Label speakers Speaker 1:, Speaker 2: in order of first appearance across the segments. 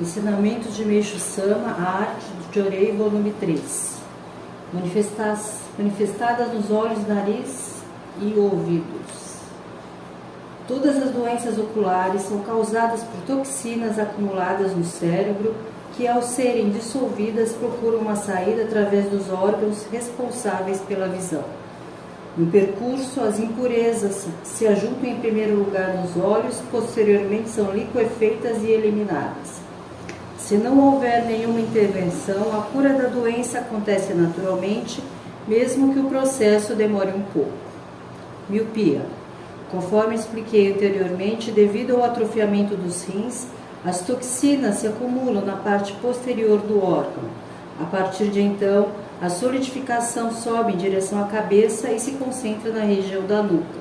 Speaker 1: Ensinamentos de Meixo Sama, a Arte de Jorei, volume 3. Manifestadas nos olhos, nariz e ouvidos. Todas as doenças oculares são causadas por toxinas acumuladas no cérebro que, ao serem dissolvidas, procuram uma saída através dos órgãos responsáveis pela visão. No percurso, as impurezas se ajuntam em primeiro lugar nos olhos, posteriormente são liquefeitas e eliminadas. Se não houver nenhuma intervenção, a cura da doença acontece naturalmente, mesmo que o processo demore um pouco. Miopia. Conforme expliquei anteriormente, devido ao atrofiamento dos rins, as toxinas se acumulam na parte posterior do órgão. A partir de então, a solidificação sobe em direção à cabeça e se concentra na região da nuca,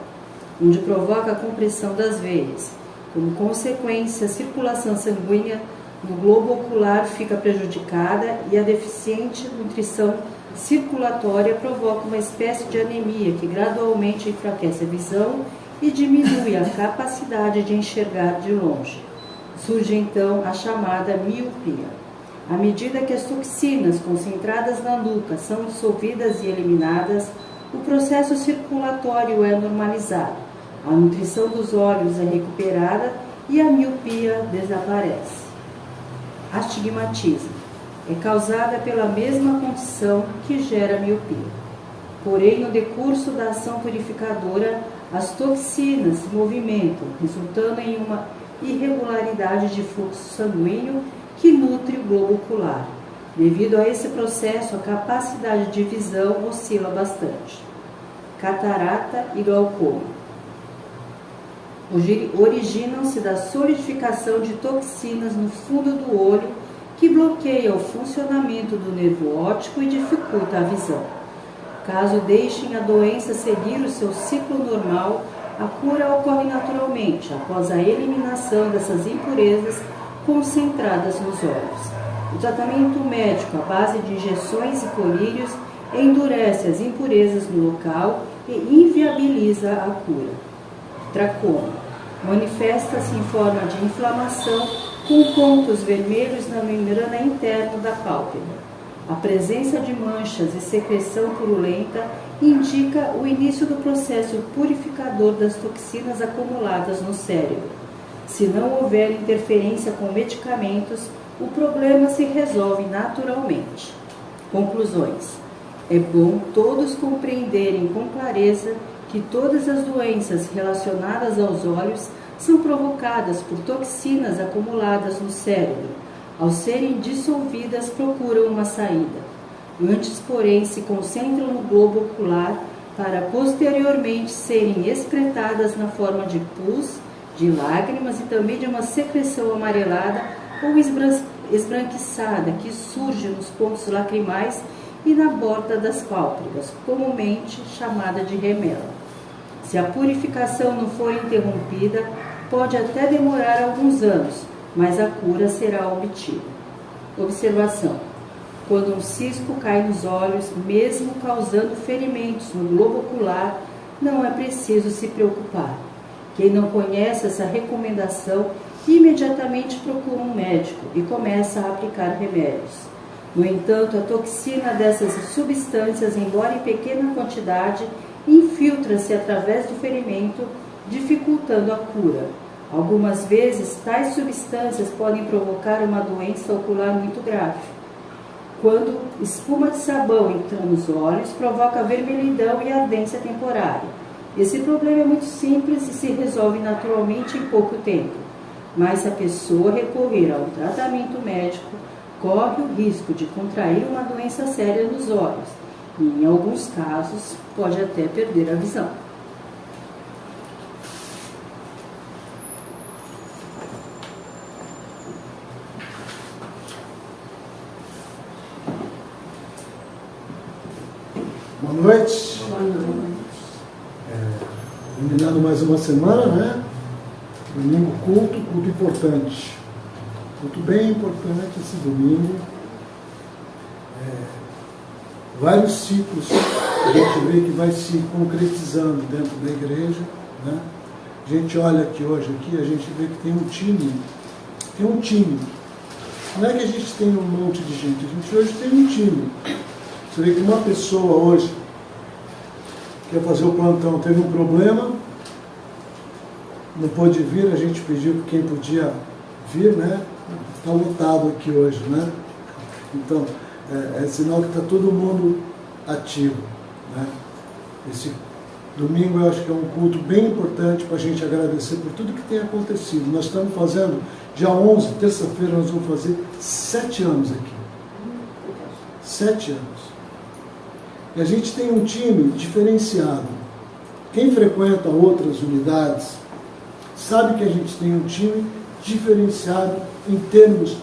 Speaker 1: onde provoca a compressão das veias. Como consequência, a circulação sanguínea no globo ocular fica prejudicada e a deficiente nutrição circulatória provoca uma espécie de anemia que gradualmente enfraquece a visão e diminui a capacidade de enxergar de longe. Surge então a chamada miopia. À medida que as toxinas concentradas na nuca são dissolvidas e eliminadas, o processo circulatório é normalizado, a nutrição dos olhos é recuperada e a miopia desaparece. Astigmatismo. É causada pela mesma condição que gera miopia. Porém, no decurso da ação purificadora, as toxinas se movimentam, resultando em uma irregularidade de fluxo sanguíneo que nutre o globo ocular. Devido a esse processo, a capacidade de visão oscila bastante. Catarata e glaucoma. Originam-se da solidificação de toxinas no fundo do olho que bloqueia o funcionamento do nervo óptico e dificulta a visão. Caso deixem a doença seguir o seu ciclo normal, a cura ocorre naturalmente após a eliminação dessas impurezas concentradas nos olhos. O tratamento médico à base de injeções e colírios endurece as impurezas no local e inviabiliza a cura. Tracoma. Manifesta-se em forma de inflamação com pontos vermelhos na membrana interna da pálpebra. A presença de manchas e secreção purulenta indica o início do processo purificador das toxinas acumuladas no cérebro. Se não houver interferência com medicamentos, o problema se resolve naturalmente. Conclusões. É bom todos compreenderem com clareza que todas as doenças relacionadas aos olhos são provocadas por toxinas acumuladas no cérebro. Ao serem dissolvidas, procuram uma saída. Antes, porém, se concentram no globo ocular para posteriormente serem excretadas na forma de pus, de lágrimas e também de uma secreção amarelada ou esbranquiçada que surge nos pontos lacrimais e na borda das pálpebras, comumente chamada de remela. Se a purificação não for interrompida, pode até demorar alguns anos, mas a cura será obtida. Observação. Quando um cisco cai nos olhos, mesmo causando ferimentos no globo ocular, não é preciso se preocupar. Quem não conhece essa recomendação, imediatamente procura um médico e começa a aplicar remédios. No entanto, a toxina dessas substâncias, embora em pequena quantidade, infiltra-se através do ferimento, dificultando a cura. Algumas vezes, tais substâncias podem provocar uma doença ocular muito grave. Quando espuma de sabão entra nos olhos, provoca vermelhidão e ardência temporária. Esse problema é muito simples e se resolve naturalmente em pouco tempo. Mas se a pessoa recorrer a um tratamento médico, corre o risco de contrair uma doença séria nos olhos e, em alguns casos, pode até perder a visão.
Speaker 2: Boa noite.
Speaker 1: Boa noite.
Speaker 2: Terminando mais uma semana, né? Domingo culto importante. Culto bem importante esse domingo. Vários ciclos a gente vê que vai se concretizando dentro da igreja, né? A gente olha aqui hoje, a gente vê que tem um time Não é que a gente tem um monte de gente, a gente hoje tem um time. Você vê que uma pessoa hoje quer fazer o plantão, teve um problema, não pôde vir, a gente pediu para quem podia vir, né? Está lotado aqui hoje, né? Então, é sinal que está todo mundo ativo, né? Esse domingo eu acho que é um culto bem importante para a gente agradecer por tudo que tem acontecido. Nós estamos fazendo, dia 11, terça-feira, nós vamos fazer 7 anos aqui. 7 anos. E a gente tem um time diferenciado. Quem frequenta outras unidades sabe que a gente tem um time diferenciado em termos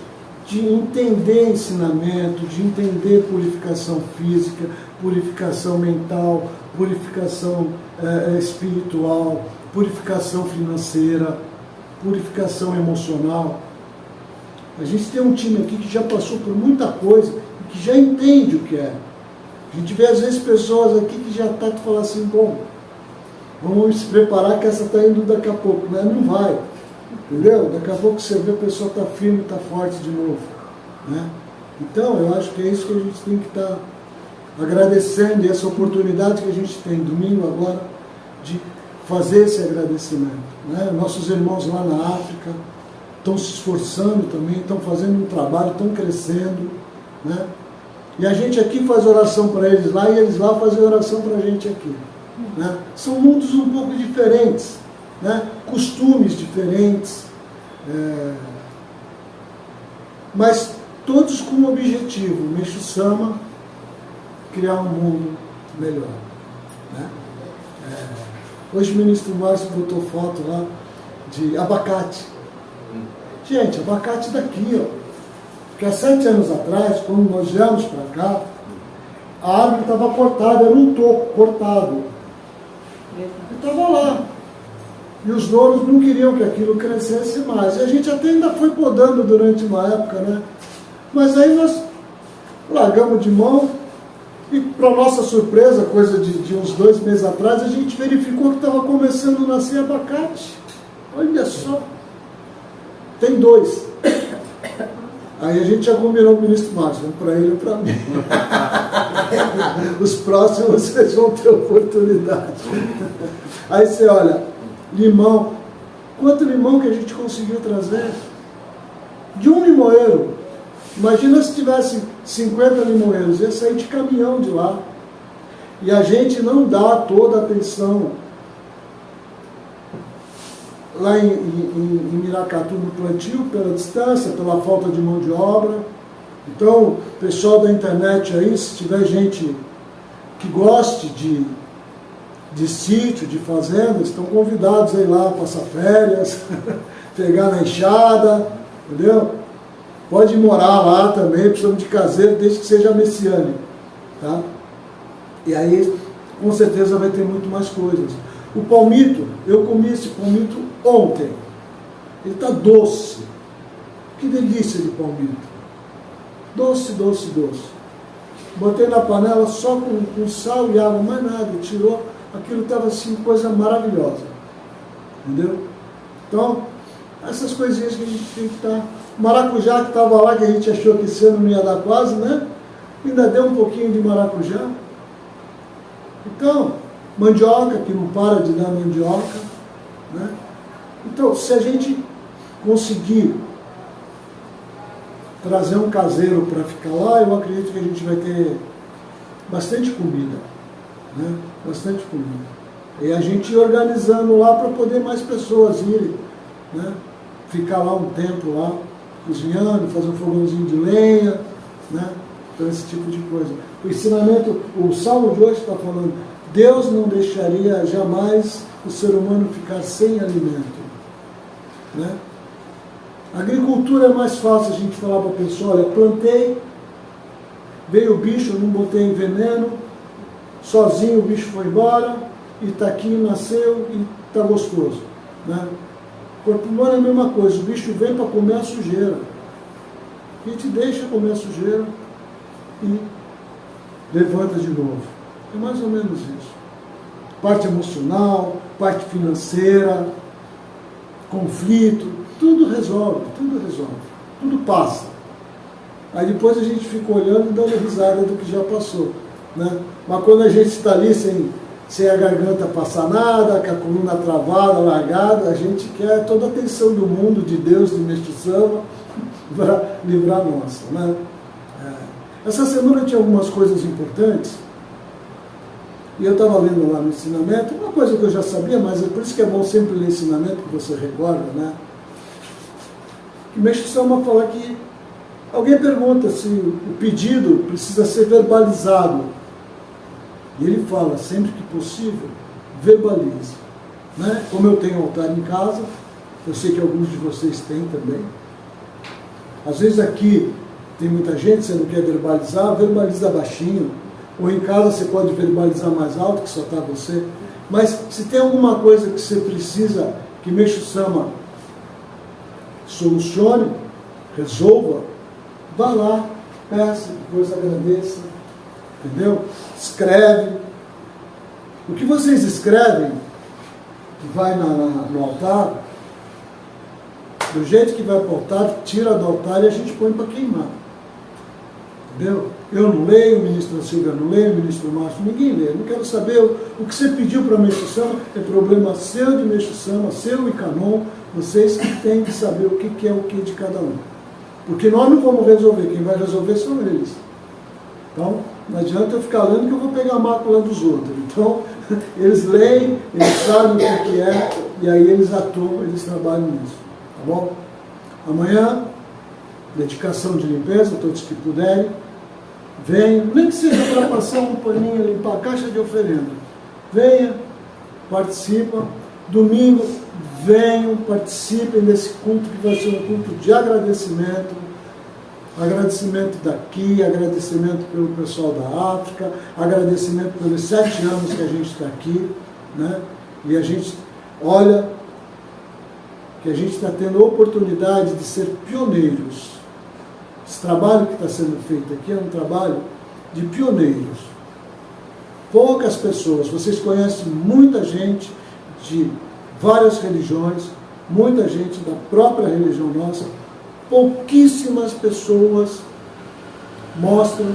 Speaker 2: de entender ensinamento, de entender purificação física, purificação mental, purificação espiritual, purificação financeira, purificação emocional. A gente tem um time aqui que já passou por muita coisa e que já entende o que é. A gente vê às vezes pessoas aqui que já estão falando assim, bom, vamos se preparar que essa está indo daqui a pouco, né? Não vai, entendeu? Daqui a pouco você vê a pessoa está firme, está forte de novo, né? Então, eu acho que é isso que a gente tem que estar agradecendo, e essa oportunidade que a gente tem domingo agora de fazer esse agradecimento, né? Nossos irmãos lá na África estão se esforçando também, estão fazendo um trabalho, estão crescendo, né? E a gente aqui faz oração para eles lá e eles lá fazem oração para a gente aqui, né? São mundos um pouco diferentes, né? Costumes diferentes, mas todos com um objetivo, Meixo Sama, criar um mundo melhor, né? Hoje o ministro Márcio botou foto lá de abacate. Gente, abacate daqui, ó. Porque há 7 anos atrás, quando nós viemos para cá, a árvore estava cortada, era um toco cortado. E estava lá. E os donos não queriam que aquilo crescesse mais. E a gente até ainda foi podando durante uma época, né? Mas aí nós largamos de mão e, para nossa surpresa, coisa de uns 2 meses atrás, a gente verificou que estava começando a nascer abacate. Olha só. Tem 2. Aí a gente já combinou com o ministro Márcio, um para ele e para mim. Os próximos vocês vão ter oportunidade. Aí você olha, limão. Quanto limão que a gente conseguiu trazer? De um limoeiro. Imagina se tivesse 50 limoeiros, ia sair de caminhão de lá. E a gente não dá toda a atenção lá em Miracatu no plantio, pela distância, pela falta de mão de obra. Então, pessoal da internet aí, se tiver gente que goste de sítio, de fazenda, estão convidados a ir lá passar férias, pegar na enxada, entendeu? Pode morar lá também, precisamos de caseiro, desde que seja messiânico, tá? E aí, com certeza vai ter muito mais coisas. O palmito, eu comi esse palmito ontem. Ele está doce. Que delícia de palmito. Doce, doce, doce. Botei na panela só com sal e água, mais nada. Tirou, aquilo estava assim, coisa maravilhosa. Entendeu? Então, essas coisinhas que a gente tem que estar... Maracujá que estava lá, que a gente achou que esse ano não ia dar quase, né? Ainda deu um pouquinho de maracujá. Então, mandioca, que não para de dar mandioca, né? Então, se a gente conseguir trazer um caseiro para ficar lá, eu acredito que a gente vai ter bastante comida, né? Bastante comida. E a gente ir organizando lá para poder mais pessoas irem, né? Ficar lá um tempo lá, cozinhando, fazer um fogãozinho de lenha, né? Então, esse tipo de coisa. O ensinamento, o Salmo de hoje está falando, Deus não deixaria jamais o ser humano ficar sem alimento, né? A agricultura é mais fácil a gente falar para a pessoa, olha, plantei, veio o bicho, eu não botei veneno, sozinho o bicho foi embora, e está aqui, nasceu e está gostoso, né? O corpo humano é a mesma coisa, o bicho vem para comer a sujeira. A gente deixa comer a sujeira e levanta de novo. É mais ou menos isso. Parte emocional, parte financeira, conflito, tudo resolve, tudo passa. Aí depois a gente fica olhando e dando risada do que já passou, né? Mas quando a gente está ali sem a garganta passar nada, com a coluna travada, largada, a gente quer toda a atenção do mundo, de Deus, de Mestre Sama, para livrar a nossa, né? Essa semana tinha algumas coisas importantes, e eu estava lendo lá no ensinamento, uma coisa que eu já sabia, mas é por isso que é bom sempre ler ensinamento, que você recorda, né? Que Mestre Sama fala que alguém pergunta se o pedido precisa ser verbalizado. E ele fala, sempre que possível, verbalize. Né? Como eu tenho altar em casa, eu sei que alguns de vocês têm também. Às vezes aqui tem muita gente, você não quer verbalizar, verbaliza baixinho. Ou em casa você pode verbalizar mais alto, que só está você. Mas se tem alguma coisa que você precisa que Meixo Sama solucione, resolva, vá lá, peça, depois agradeça, entendeu? Escreve. O que vocês escrevem, que vai no altar, do jeito que vai para o altar, tira do altar e a gente põe para queimar. Entendeu? Eu não leio, o ministro Silvia não lê, o ministro Márcio, ninguém lê. Eu não quero saber o que você pediu para Meixo Sama, é problema seu de Meixo Sama, seu e Canon, vocês que têm que saber o que é o que de cada um. Porque nós não vamos resolver, quem vai resolver são eles. Então, não adianta eu ficar lendo que eu vou pegar a mácula dos outros. Então, eles leem, eles sabem o que é, e aí eles atuam, eles trabalham nisso. Tá bom? Amanhã, dedicação de limpeza, todos que puderem, venham, nem que seja para passar um paninho, limpar a caixa de oferenda. Venha, participa. Domingo, venham, participem desse culto que vai ser um culto de agradecimento. Agradecimento daqui, agradecimento pelo pessoal da África, agradecimento pelos 7 anos que a gente está aqui, né? E a gente olha que a gente está tendo a oportunidade de ser pioneiros. Esse trabalho que está sendo feito aqui é um trabalho de pioneiros. Poucas pessoas, vocês conhecem muita gente de várias religiões, muita gente da própria religião nossa, pouquíssimas pessoas mostram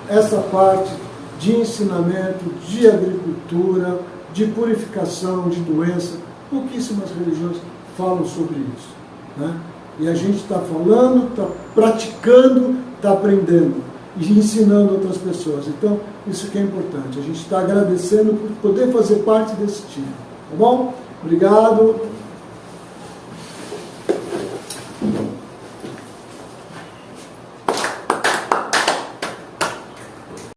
Speaker 2: essa parte de ensinamento, de agricultura, de purificação de doença. Pouquíssimas religiões falam sobre isso, né? E a gente está falando, está praticando, está aprendendo e ensinando outras pessoas. Então, isso que é importante. A gente está agradecendo por poder fazer parte desse time. Tá bom? Obrigado.